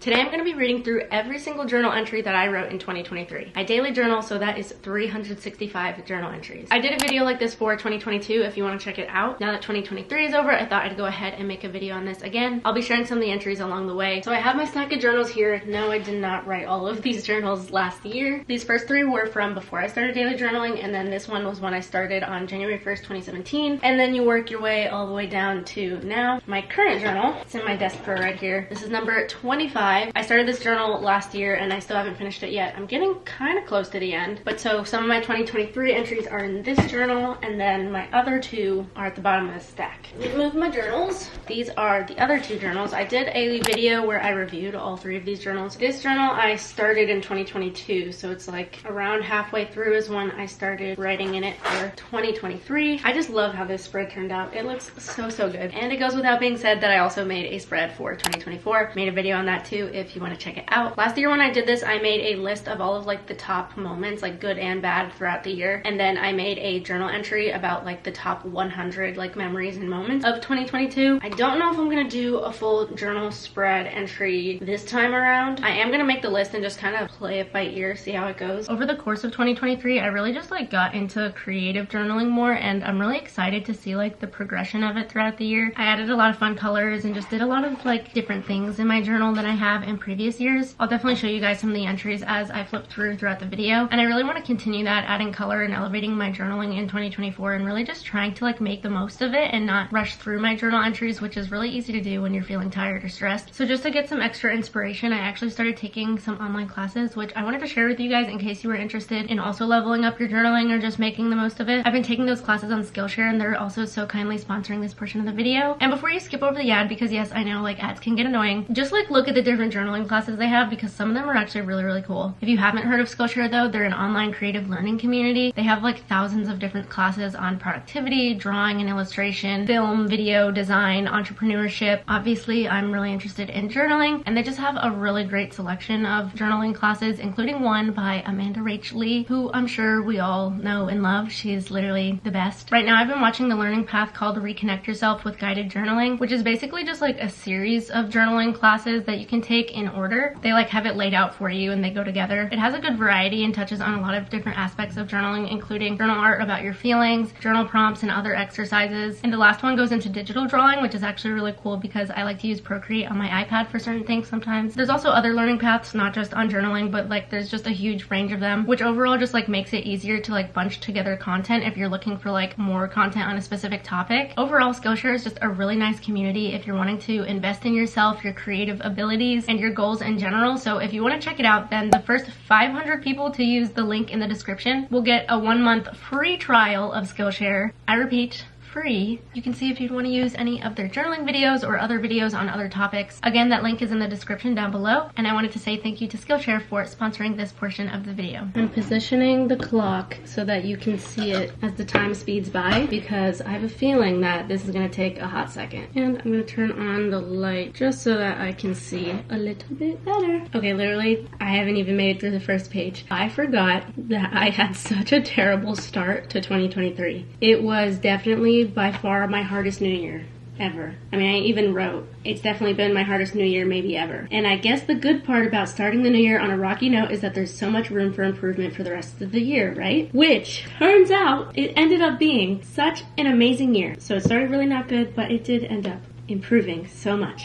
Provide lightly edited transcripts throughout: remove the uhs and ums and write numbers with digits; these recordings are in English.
Today I'm going to be reading through every single journal entry that I wrote in 2023. I daily journal, so that is 365 journal entries. I did a video like this for 2022 if you want to check it out. Now that 2023 is over, I thought I'd go ahead and make a video on this again. I'll be sharing some of the entries along the way. So I have my stack of journals here. No, I did not write all of these journals last year. These first three were from before I started daily journaling, and then this one was when I started on January 1st, 2017. And then you work your way all the way down to now. My current journal, it's in my desk drawer right here. This is number 25. I started this journal last year and I still haven't finished it yet. I'm getting kind of close to the end. But so some of my 2023 entries are in this journal, and then my other two are at the bottom of the stack. Let me move my journals. These are the other two journals. I did a video where I reviewed all three of these journals. This journal I started in 2022, so it's like around halfway through is when I started writing in it for 2023. I just love how this spread turned out. It looks so good. And it goes without being said that I also made a spread for 2024. Made a video on that too if you want to check it out. Last year when I did this, I made a list of all of like the top moments, like good and bad throughout the year. And then I made a journal entry about like the top 100 like memories and moments of 2022. I don't know if I'm going to do a full journal spread entry this time around. I am going to make the list and just kind of play it by ear, see how it goes. Over the course of 2023, I really just like got into creative journaling more, and I'm really excited to see like the progression of it throughout the year. I added a lot of fun colors and just did a lot of like different things in my journal than I have in previous years. I'll definitely show you guys some of the entries as I flip through throughout the video, and I really want to continue that, adding color and elevating my journaling in 2024, and really just trying to like make the most of it and not rush through my journal entries, which is really easy to do when you're feeling tired or stressed. So just to get some extra inspiration, I actually started taking some online classes, which I wanted to share with you guys in case you were interested in also leveling up your journaling or just making the most of it. I've been taking those classes on Skillshare, and they're also so kindly sponsoring this portion of the video. And before you skip over the ad, because yes, I know like ads can get annoying, just like look at the different journaling classes they have, because some of them are actually really cool. If you haven't heard of Skillshare though, they're an online creative learning community. They have like thousands of different classes on productivity, drawing and illustration, film, video, design, entrepreneurship. Obviously, I'm really interested in journaling, and they just have a really great selection of journaling classes, including one by Amanda Rach Lee, who I'm sure we all know and love. She's literally the best. Right now, I've been watching the learning path called Reconnect Yourself with Guided Journaling, which is basically just like a series of journaling classes that you can take in order. They like have it laid out for you and they go together. It has a good variety and touches on a lot of different aspects of journaling, including journal art about your feelings, journal prompts, and other exercises. And the last one goes into digital drawing, which is actually really cool because I like to use Procreate on my iPad for certain things sometimes. There's also other learning paths, not just on journaling, but like there's just a huge range of them, which overall just like makes it easier to like bunch together content if you're looking for like more content on a specific topic. Overall, Skillshare is just a really nice community if you're wanting to invest in yourself, your creative abilities, and your goals in general. So if you want to check it out, then the first 500 people to use the link in the description will get a 1-month free trial of Skillshare. I repeat, free. You can see if you'd want to use any of their journaling videos or other videos on other topics. Again, that link is in the description down below, and I wanted to say thank you to Skillshare for sponsoring this portion of the video. I'm positioning the clock so that you can see it as the time speeds by, because I have a feeling that this is going to take a hot second. And I'm going to turn on the light just so that I can see a little bit better. Okay, literally, I haven't even made it through the first page. I forgot that I had such a terrible start to 2023. It was definitely by far my hardest new year ever. I mean, I even wrote, it's definitely been my hardest new year maybe ever. And I guess the good part about starting the new year on a rocky note is that there's so much room for improvement for the rest of the year, right? Which turns out it ended up being such an amazing year. So it started really not good, but it did end up improving so much.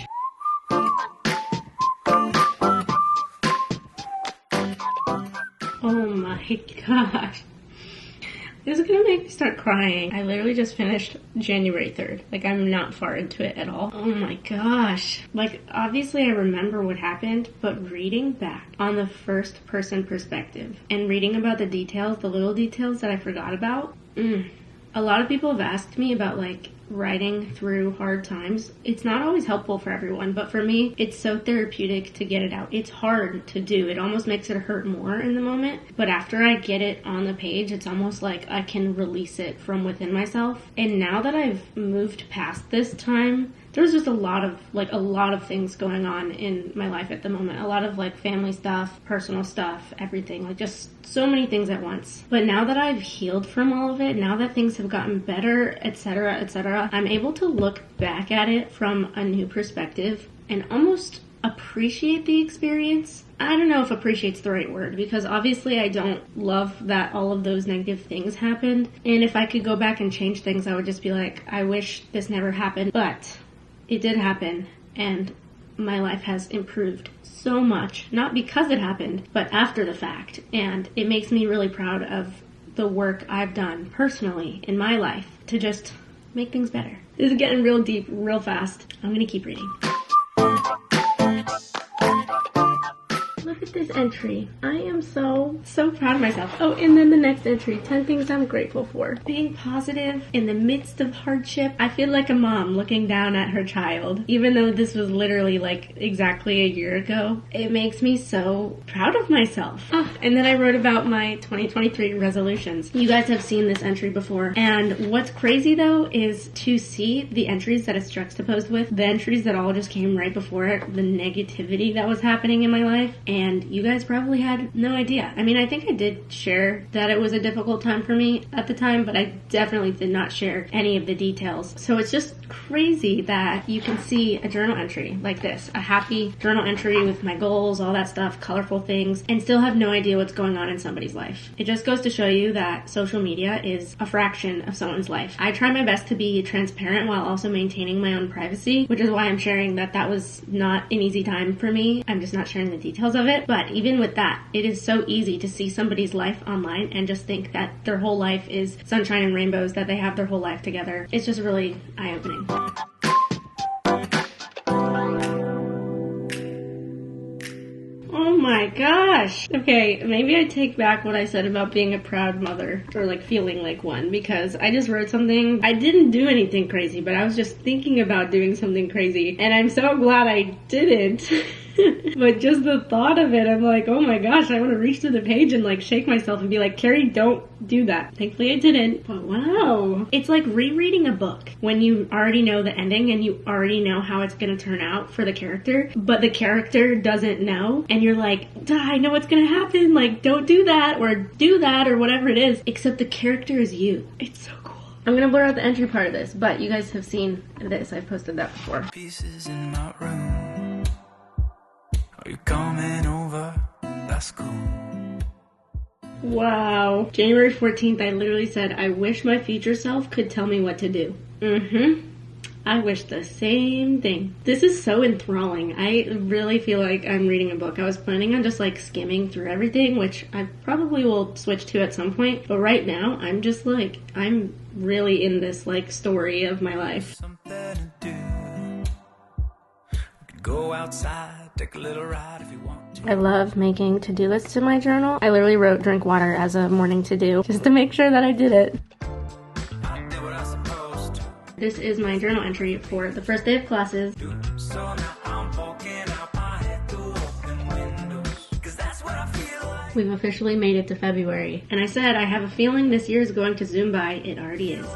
Oh my gosh. This is gonna make me start crying. I literally just finished January 3rd. Like, I'm not far into it at all. Oh my gosh. Like, obviously I remember what happened, but reading back on the first person perspective and reading about the details, the little details that I forgot about, a lot of people have asked me about like writing through hard times. It's not always helpful for everyone, but for me, it's so therapeutic to get it out. It's hard to do. It almost makes it hurt more in the moment. But after I get it on the page, it's almost like I can release it from within myself. And now that I've moved past this time, there's just a lot of things going on in my life at the moment. A lot of like family stuff, personal stuff, everything, like just so many things at once. But now that I've healed from all of it, now that things have gotten better, etc., I'm able to look back at it from a new perspective and almost appreciate the experience. I don't know if appreciate's the right word, because obviously I don't love that all of those negative things happened. And if I could go back and change things, I would just be like, I wish this never happened. But it did happen, and my life has improved so much, not because it happened, but after the fact. And it makes me really proud of the work I've done personally in my life to just make things better. This is getting real deep real fast. I'm gonna keep reading. Look at this entry. I am so proud of myself. Oh, and then the next entry, 10 things I'm grateful for. Being positive in the midst of hardship. I feel like a mom looking down at her child, even though this was literally like exactly a year ago. It makes me so proud of myself. Oh, and then I wrote about my 2023 resolutions. You guys have seen this entry before. And what's crazy though is to see the entries that it's juxtaposed with the entries that all just came right before it, the negativity that was happening in my life. And you guys probably had no idea. I mean, I think I did share that it was a difficult time for me at the time, but I definitely did not share any of the details. So it's just crazy that you can see a journal entry like this, a happy journal entry with my goals, all that stuff, colorful things, and still have no idea what's going on in somebody's life. It just goes to show you that social media is a fraction of someone's life. I try my best to be transparent while also maintaining my own privacy, which is why I'm sharing that was not an easy time for me. I'm just not sharing the details of it. But even with that, it is so easy to see somebody's life online and just think that their whole life is sunshine and rainbows, that they have their whole life together. It's just really eye-opening. Oh my gosh. Okay, maybe I take back what I said about being a proud mother, or like feeling like one, because I just wrote something. I didn't do anything crazy, but I was just thinking about doing something crazy, and I'm so glad I didn't. But just the thought of it, I'm like, oh my gosh, I want to reach to the page and like shake myself and be like, Carrie, don't do that. Thankfully I didn't, but wow. It's like rereading a book when you already know the ending and you already know how it's going to turn out for the character, but the character doesn't know, and you're like, I know what's going to happen, like don't do that, or do that, or whatever it is, except the character is you. It's so cool. I'm going to blur out the entry part of this, but you guys have seen this. I've posted that before. Pieces in my room. Are you coming over? That's cool. Wow. January 14th, I literally said, I wish my future self could tell me what to do. I wish the same thing. This is so enthralling. I really feel like I'm reading a book. I was planning on just like skimming through everything, which I probably will switch to at some point. But right now, I'm just like, I'm really in this like story of my life. Something to do. We could go outside, take a little ride if you want to. I love making to-do lists in my journal. I literally wrote drink water as a morning to-do just to make sure that I did it. I did what I was supposed to. This is my journal entry for the first day of classes. So now I'm walking out my head to open windows, 'cause that's what I feel like. We've officially made it to February. And I said, I have a feeling this year is going to zoom by. It already is.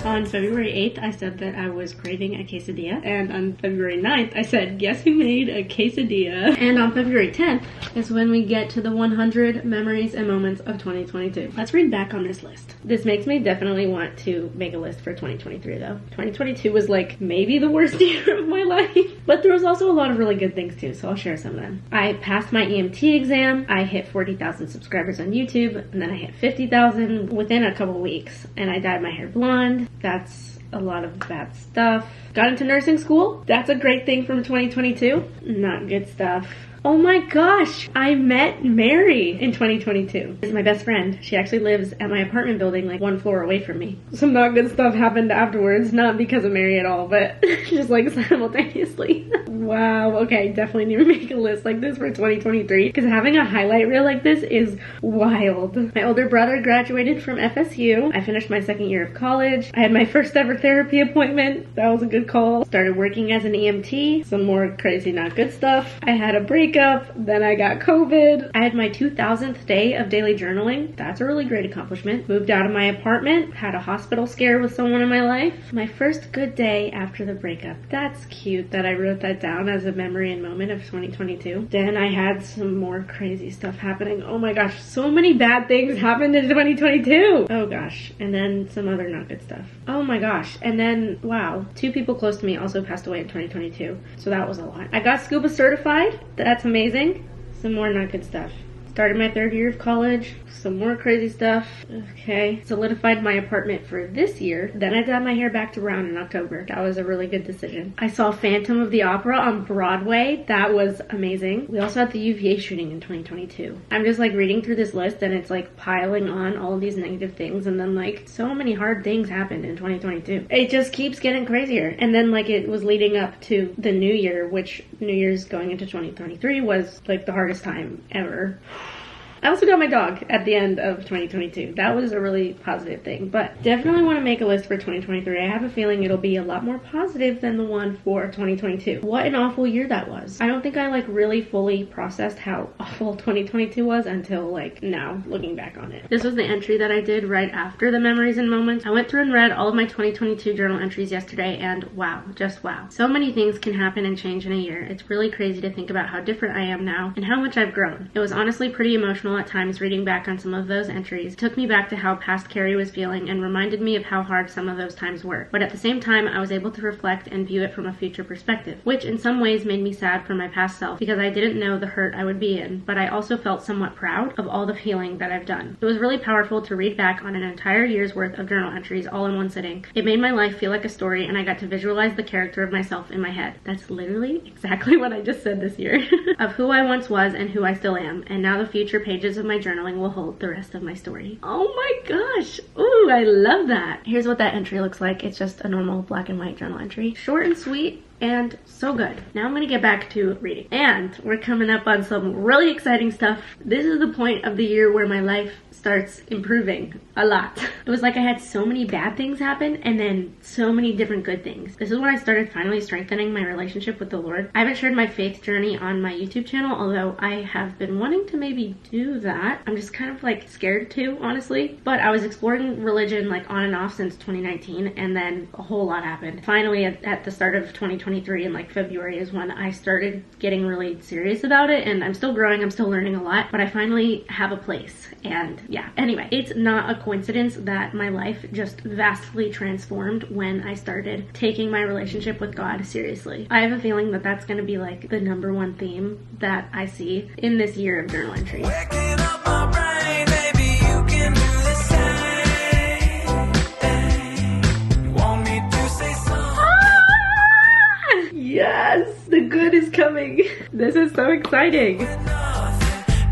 On February 8th, I said that I was craving a quesadilla. And on February 9th, I said, guess who made a quesadilla? And on February 10th is when we get to the 100 memories and moments of 2022. Let's read back on this list. This makes me definitely want to make a list for 2023 though. 2022 was like maybe the worst year of my life. But there was also a lot of really good things too, so I'll share some of them. I passed my EMT exam. I hit 40,000 subscribers on YouTube. And then I hit 50,000 within a couple weeks. And I dyed my hair blonde. That's a lot of bad stuff. Got into nursing school. That's a great thing from 2022. Not good stuff. Oh my gosh, I met Mary in 2022. She's my best friend. She actually lives at my apartment building like one floor away from me. Some not good stuff happened afterwards, not because of Mary at all, but just like simultaneously. Wow, okay, definitely need to make a list like this for 2023 because having a highlight reel like this is wild. My older brother graduated from FSU. I finished my second year of college. I had my first ever therapy appointment. That was a good call. Started working as an EMT. Some more crazy not good stuff. I had a break breakup, then I got COVID. I had my 2000th day of daily journaling. That's a really great accomplishment. Moved out of my apartment, had a hospital scare with someone in my life. My first good day after the breakup. That's cute that I wrote that down as a memory and moment of 2022. Then I had some more crazy stuff happening. Oh my gosh, so many bad things happened in 2022. Oh gosh, and then some other not good stuff. Oh my gosh, and then, wow, 2 people close to me also passed away in 2022. So that was a lot. I got scuba certified. That's amazing. Some more not good stuff. Started my 3rd year of college. Some more crazy stuff. Okay. Solidified my apartment for this year. Then I dyed my hair back to brown in October. That was a really good decision. I saw Phantom of the Opera on Broadway. That was amazing. We also had the UVA shooting in 2022. I'm just like reading through this list and it's like piling on all of these negative things, and then like so many hard things happened in 2022. It just keeps getting crazier. And then like it was leading up to the new year, which New Year's going into 2023 was like the hardest time ever. I also got my dog at the end of 2022. That was a really positive thing, but definitely want to make a list for 2023. I have a feeling it'll be a lot more positive than the one for 2022. What an awful year that was. I don't think I like really fully processed how awful 2022 was until like now, looking back on it. This was the entry that I did right after the memories and moments. I went through and read all of my 2022 journal entries yesterday, and wow, just wow. So many things can happen and change in a year. It's really crazy to think about how different I am now and how much I've grown. It was honestly pretty emotional at times reading back on some of those entries. It took me back to how past Carrie was feeling and reminded me of how hard some of those times were. But at the same time, I was able to reflect and view it from a future perspective, which in some ways made me sad for my past self because I didn't know the hurt I would be in, but I also felt somewhat proud of all the healing that I've done. It was really powerful to read back on an entire year's worth of journal entries all in one sitting. It made my life feel like a story, and I got to visualize the character of myself in my head. That's literally exactly what I just said this year. Of who I once was and who I still am, and now the future pages of my journaling will hold the rest of my story. Oh my gosh. Ooh, I love that. Here's what that entry looks like. It's just a normal black and white journal entry. Short and sweet and so good. Now I'm gonna get back to reading. And we're coming up on some really exciting stuff. This is the point of the year where my life starts improving a lot. It was like I had so many bad things happen and then so many different good things. This is when I started finally strengthening my relationship with the Lord. I haven't shared my faith journey on my YouTube channel, although I have been wanting to maybe do that. I'm just kind of like scared to, honestly. But I was exploring religion like on and off since 2019, and then a whole lot happened. Finally, at the start of 2023 in like February is when I started getting really serious about it, and I'm still growing, I'm still learning a lot, but I finally have a place. And yeah, anyway, it's not a coincidence that my life just vastly transformed when I started taking my relationship with God seriously. I have a feeling that that's going to be like the #1 theme that I see in this year of journal entry. Waking up my brain, maybe you can do the same. You want me to say something? Yes, the good is coming. This is so exciting.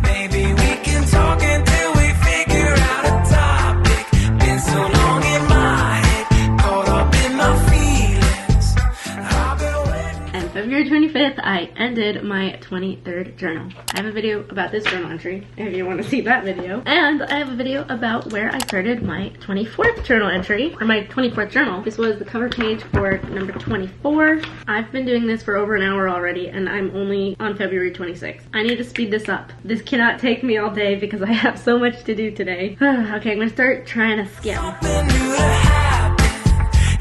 Maybe we can talk until we figure out a topic. Been so long in my head, caught up in my feelings. I've been waiting. And February 25th, I ended my 23rd journal. I have a video about this journal entry if you want to see that video. And I have a video about where I started my 24th journal entry, or my 24th journal. This was the cover page for number 24. I've been doing this for over an hour already, and I'm only on February 26th. I need to speed this up. This cannot take me all day because I have so much to do today. Okay, I'm gonna start trying to skim. Something new to happen,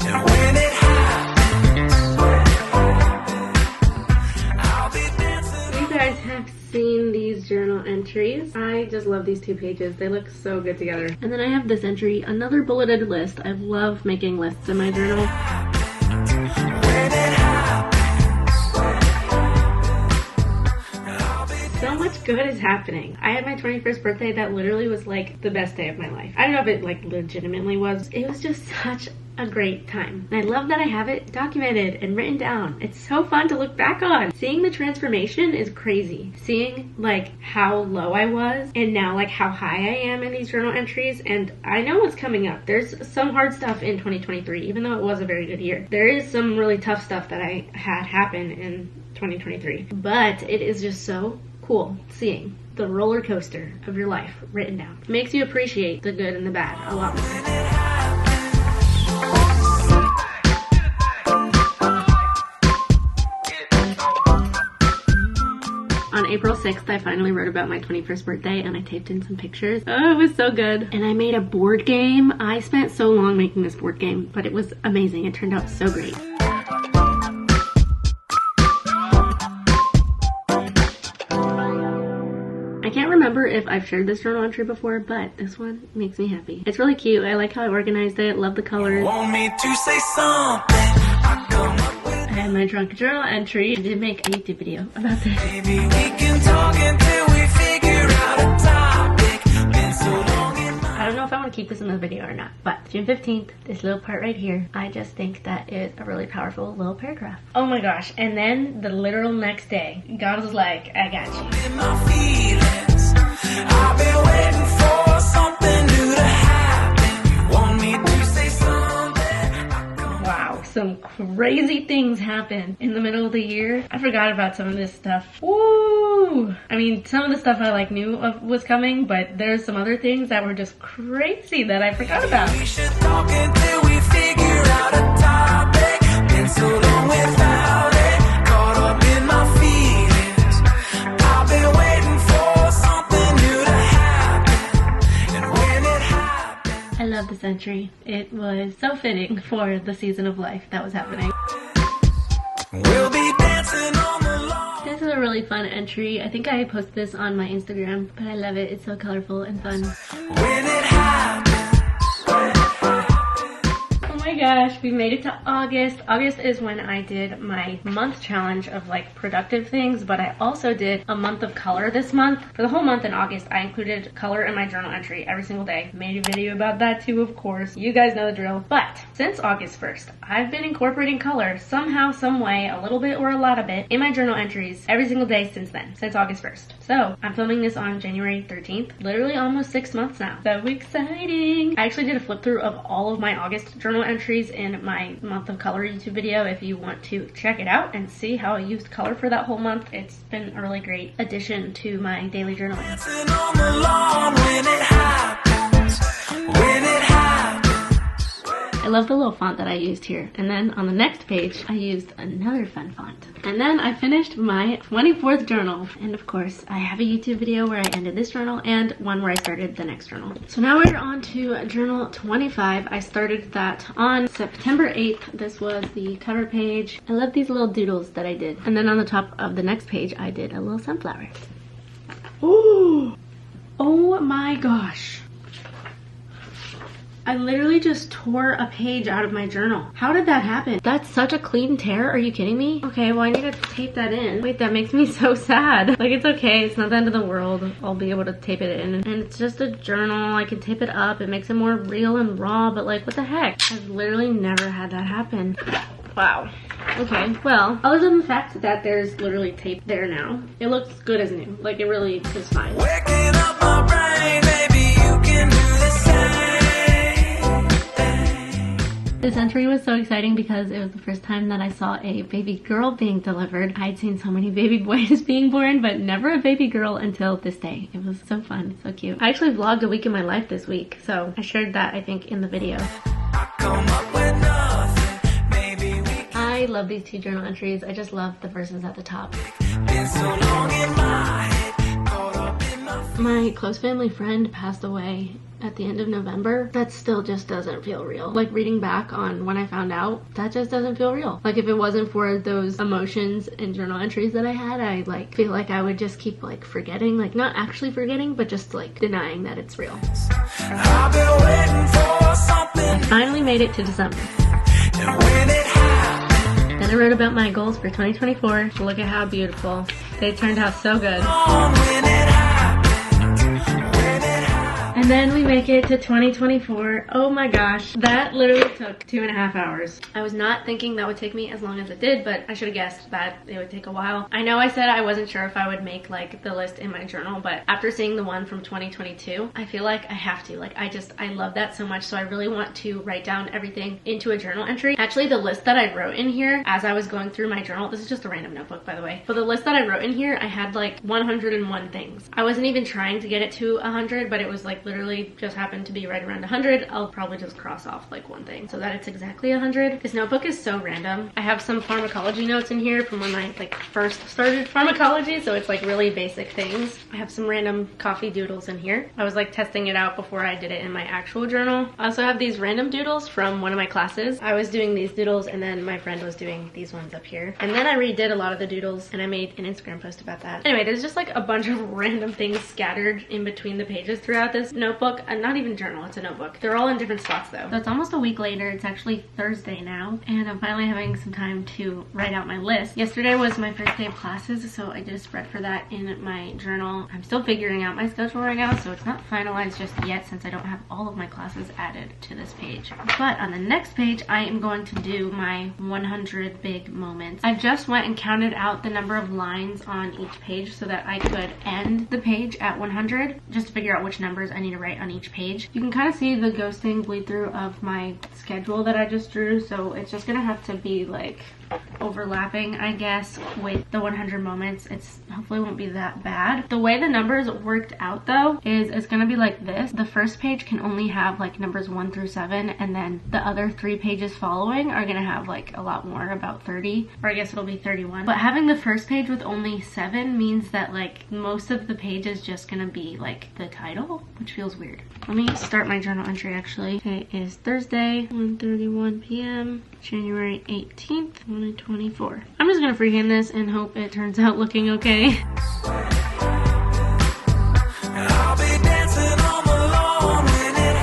and when it happens, I'll be dancing. You guys have seen these journal entries. I just love these 2 pages. They look so good together. And then I have this entry, another bulleted list. I love making lists in my journal. When it happens, I'll be So much good is happening. I had my 21st birthday that literally was like the best day of my life. I don't know if it like legitimately was. It was just such a great time. And I love that I have it documented and written down. It's so fun to look back on. Seeing the transformation is crazy. Seeing like how low I was and now like how high I am in these journal entries, and I know what's coming up. There's some hard stuff in 2023, even though it was a very good year. There is some really tough stuff that I had happen in 2023, but it is just so cool seeing the roller coaster of your life written down. It makes you appreciate the good and the bad a lot more. On April 6th, I finally wrote about my 21st birthday and I taped in some pictures. Oh, it was so good. And I made a board game. I spent so long making this board game, but it was amazing. It turned out so great. I can't remember if I've shared this journal entry before, but this one makes me happy. It's really cute. I like how I organized it. Love the colors. Want me to say something? I come up with. I had my drunk journal entry. I did make a YouTube video about this. Maybe we can talk until we figure out a topic. Been so long in my. I don't know if I want to keep this in the video or not, but June 15th, this little part right here, I just think that is a really powerful little paragraph. Oh my gosh. And then the literal next day, God was like, I got you. In my feelings, I've been waiting for something new to happen. You want me to say something? Wow, some crazy things happened in the middle of the year. I forgot about some of this stuff. Woo! I mean, some of the stuff I like knew of was coming, but there's some other things that were just crazy that I forgot about. We should talk until we figure out a topic. Been so long without it, caught up in my feelings. I've been waiting for something new to happen, and when it happens, I love this entry. It was so fitting for the season of life that was happening. we'll be dancing on the lawn. This is a really fun entry. I think I posted this on my Instagram, but I love it. It's so colorful and fun. When it happens. Oh my gosh, we made it to August. August is when I did my month challenge of like productive things, but I also did a month of color this month. For the whole month in August, I included color in my journal entry every single day. Made a video about that too, of course. You guys know the drill. But since August 1st, I've been incorporating color somehow, some way, a little bit or a lot of it, in my journal entries every single day since then, since August 1st. So I'm filming this on January 13th, literally almost 6 months now. So exciting. I actually did a flip through of all of my August journal entries in my month of color YouTube video if you want to check it out and see how I used color for that whole month. It's been a really great addition to my daily journaling. Dancing on the lawn when it happens. When it happens. I love the little font that I used here. And then on the next page, I used another fun font. And then I finished my 24th journal. And of course, I have a YouTube video where I ended this journal and one where I started the next journal. So now we're on to journal 25. I started that on September 8th. This was the cover page. I love these little doodles that I did. And then on the top of the next page, I did a little sunflower. Ooh! Oh my gosh. I literally just tore a page out of my journal. How did that happen? That's such a clean tear. Are you kidding me? Okay, well I need to tape that in. Wait, that makes me so sad. Like, it's okay. It's not the end of the world. I'll be able to tape it in. And it's just a journal. I can tape it up. It makes it more real and raw, but like, what the heck? I've literally never had that happen. Wow. Okay, well, other than the fact that there's literally tape there now, it looks good as new. Like, it really is fine. Waking up my brain, baby, you can do the same. This entry was so exciting because it was the first time that I saw a baby girl being delivered. I'd seen so many baby boys being born, but never a baby girl until this day. It was so fun, so cute. I actually vlogged a week in my life this week, so I shared that, I think, in the video. I come up with nothing. Maybe we I love these two journal entries. I just love the verses at the top. been so long in my head, caught up in my. My close family friend passed away at the end of November. That still just doesn't feel real. Like, reading back on when I found out, that just doesn't feel real. Like, if it wasn't for those emotions and journal entries that I had, I like feel like I would just keep like forgetting, like not actually forgetting, but just like denying that it's real. I've been waiting for something. I finally made it to December. And when it happens, Then I wrote about my goals for 2024. Look at how beautiful. They turned out so good. when it happens, when it happens. And then we make it to 2024. Oh my gosh, that literally took 2.5 hours. I was not thinking that would take me as long as it did, but I should have guessed that it would take a while. I know I said I wasn't sure if I would make like the list in my journal, but after seeing the one from 2022, I feel like I have to. Like, I love that so much, so I really want to write down everything into a journal entry. Actually, the list that I wrote in here as I was going through my journal, this is just a random notebook, by the way, but the list that I wrote in here, I had like 101 things. I wasn't even trying to get it to 100, but it was like literally literally just happened to be right around 100, I'll probably just cross off like one thing so that it's exactly 100. This notebook is so random. I have some pharmacology notes in here from when I like first started pharmacology, so it's like really basic things. I have some random coffee doodles in here. I was like testing it out before I did it in my actual journal. I also have these random doodles from one of my classes. I was doing these doodles and then my friend was doing these ones up here. And then I redid a lot of the doodles and I made an Instagram post about that. Anyway, there's just like a bunch of random things scattered in between the pages throughout this notebook. And not even journal, it's a notebook. They're all in different spots though. So it's almost a week later. It's actually Thursday now. And I'm finally having some time to write out my list. Yesterday was my first day of classes, so I did a spread for that in my journal. I'm still figuring out my schedule right now, so it's not finalized just yet since I don't have all of my classes added to this page. But on the next page, I am going to do my 100 big moments. I just went and counted out the number of lines on each page so that I could end the page at 100, just to figure out which numbers I need to write on each page. You can kind of see the ghosting bleed through of my schedule that I just drew, so it's just gonna have to be like overlapping, I guess, with the 100 moments. It's hopefully won't be that bad. The way the numbers worked out though is it's gonna be like this. The first page can only have like numbers 1 through 7, and then the other 3 pages following are gonna have like a lot more, about 30, or I guess it'll be 31. But having the first page with only 7 means that like most of the page is just gonna be like the title, which feels weird. Let me start my journal entry actually. It is Thursday, 1:31 p.m. January 18th, 2024. I'm just gonna freehand this and hope it turns out looking okay. I'll be dancing on the lawn when it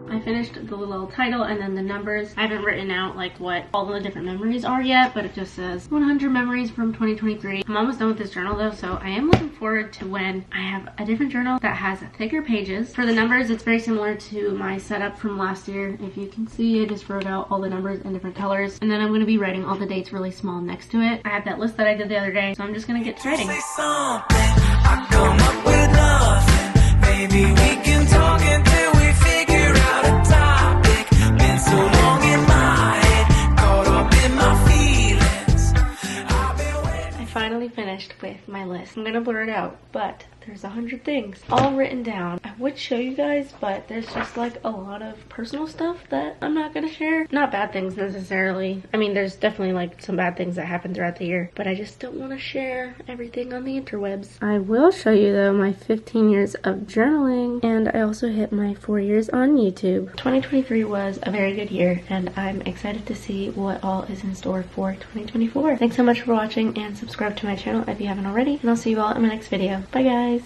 I finished the little title and then the numbers. I haven't written out like what all the different memories are yet, but it just says 100 memories from 2023. I'm almost done with this journal though, so I am looking forward to when I have a different journal that has thicker pages. For the numbers, it's very similar to my setup from last year. If you can see, I just wrote out all the numbers in different colors, and then I'm going to be writing all the dates really small next to it. I have that list that I did the other day, so I'm just going to get to writing. say something, I come up with nothing. Maybe we can talk until we figure out a topic. Been so long in my head, caught up in my feelings. I've been waiting. I finally finished with my list. I'm gonna blur it out, but there's 100 things all written down. I would show you guys, but there's just like a lot of personal stuff that I'm not gonna share. Not bad things necessarily. I mean, there's definitely like some bad things that happen throughout the year, but I just don't want to share everything on the interwebs. I will show you though my 15 years of journaling, and I also hit my 4 years on YouTube. 2023 was a very good year, and I'm excited to see what all is in store for 2024. Thanks so much for watching, and subscribe to my channel if you haven't already, and I'll see you all in my next video. Bye guys!